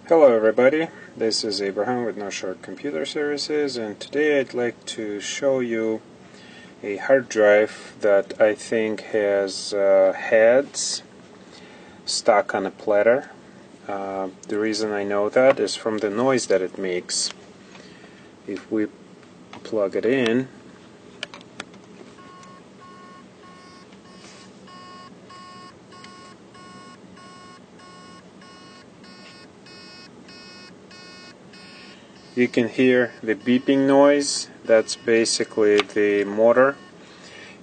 Hello everybody, this is Abraham with No Short Computer Services, and today I'd like to show you a hard drive that I think has heads stuck on a platter. The reason I know that is from the noise that it makes. If we plug it in, you can hear the beeping noise. That's basically the motor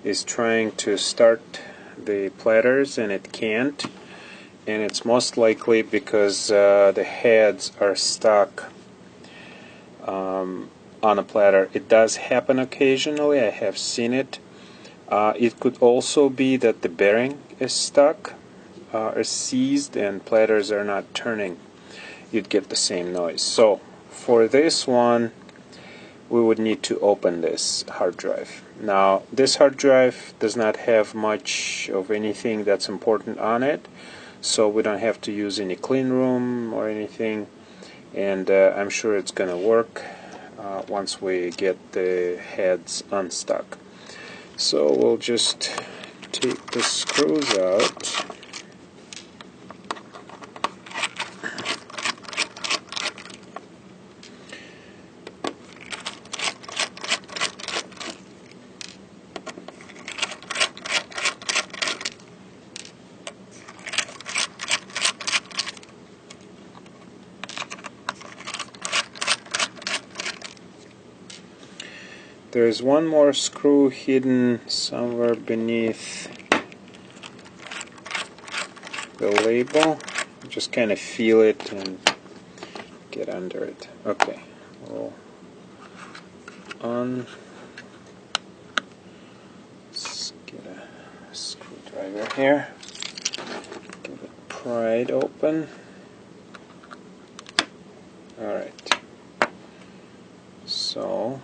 is trying to start the platters and it can't, and it's most likely because the heads are stuck on a platter. It does happen occasionally, I have seen it. It could also be that the bearing is stuck or seized and platters are not turning. You'd get the same noise. So for this one, we would need to open this hard drive. Now, this hard drive does not have much of anything that's important on it, so we don't have to use any clean room or anything, and I'm sure it's going to work once we get the heads unstuck. So we'll just take the screws out. There's one more screw hidden somewhere beneath the label. Just kind of feel it and get under it. Okay, we'll let's get a screwdriver here. Get it pried open. Alright, so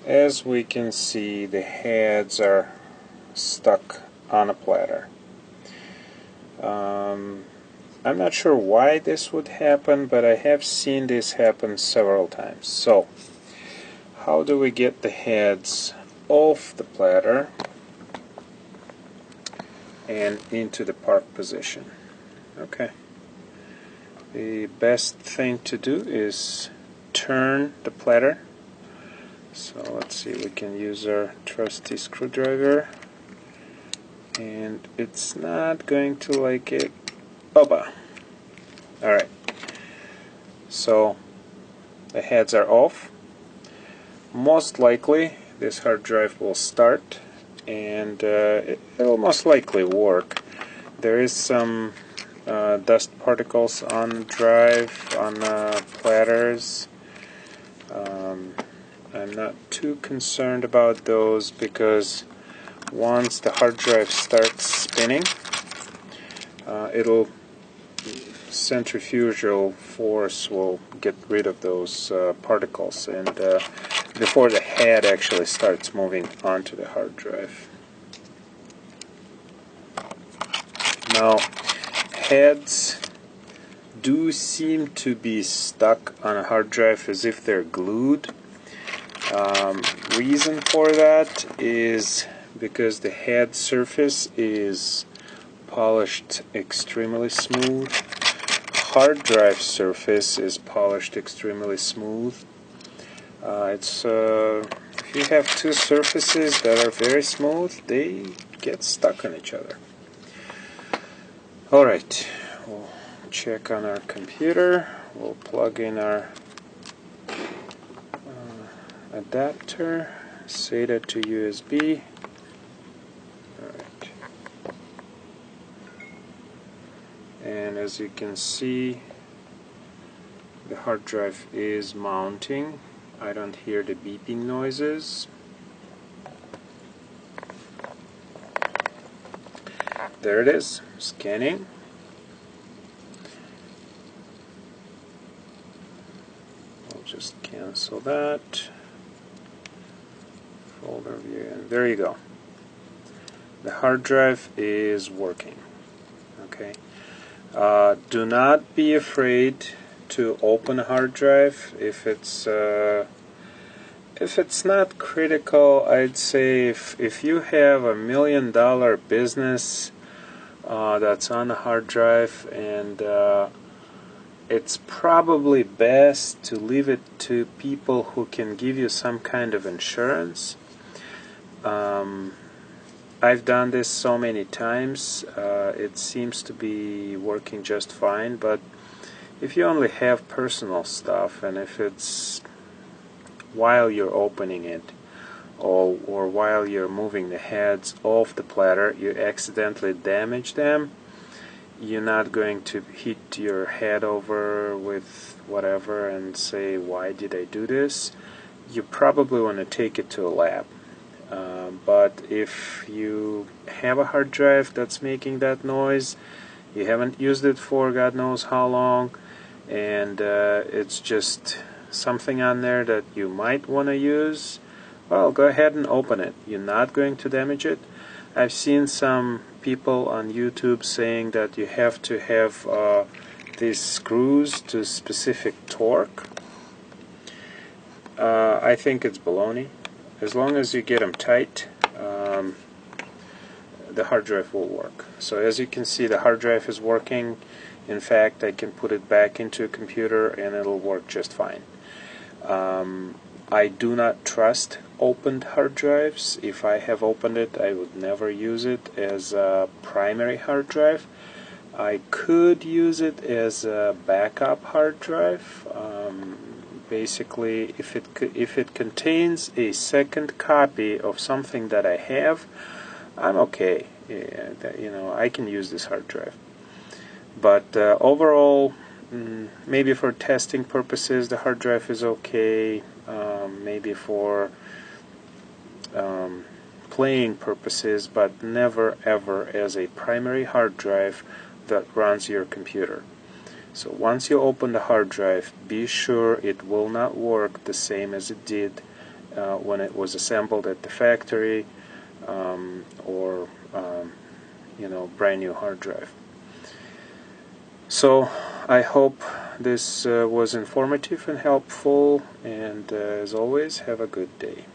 as we can see, the heads are stuck on a platter. I'm not sure why this would happen, but I have seen this happen several times. So, how do we get the heads off the platter and into the park position? Okay. The best thing to do is turn the platter. So let's see, we can use our trusty screwdriver, and it's not going to like it. Opa! Alright, so the heads are off. Most likely this hard drive will start, and it'll most likely work. There is some dust particles on the drive, on platters. I'm not too concerned about those because once the hard drive starts spinning, it'll centrifugal force will get rid of those particles, and before the head actually starts moving onto the hard drive. Now, heads do seem to be stuck on a hard drive as if they're glued. Reason for that is because the head surface is polished extremely smooth. Hard drive surface is polished extremely smooth. If you have two surfaces that are very smooth, they get stuck on each other. Alright, we'll check on our computer. We'll plug in our adapter, SATA to USB. Alright. And as you can see, the hard drive is mounting. I don't hear the beeping noises. There it is, scanning. I'll just cancel that. Folder view, and there you go. the hard drive is working. Okay. Do not be afraid to open a hard drive if it's not critical. I'd say if you have $1 million business that's on a hard drive, and it's probably best to leave it to people who can give you some kind of insurance. I've done this so many times. It seems to be working just fine, but if you only have personal stuff, and if it's while you're opening it or while you're moving the heads off the platter, you accidentally damage them, you're not going to hit your head over with whatever and say, why did I do this? You probably want to take it to a lab. But if you have a hard drive that's making that noise, you haven't used it for God knows how long, and it's just something on there that you might want to use, well, go ahead and open it. You're not going to damage it. I've seen some people on YouTube saying that you have to have these screws to specific torque. I think it's baloney. As long as you get them tight, the hard drive will work. So as you can see, the hard drive is working. In fact, I can put it back into a computer and it'll work just fine. I do not trust opened hard drives. If I have opened it, I would never use it as a primary hard drive. I could use it as a backup hard drive. Basically, if it contains a second copy of something that I have, I'm okay. Yeah, I can use this hard drive. But overall, maybe for testing purposes, the hard drive is okay. Maybe for playing purposes, but never ever as a primary hard drive that runs your computer. So once you open the hard drive, be sure it will not work the same as it did when it was assembled at the factory, or brand new hard drive. So I hope this was informative and helpful, and as always, have a good day.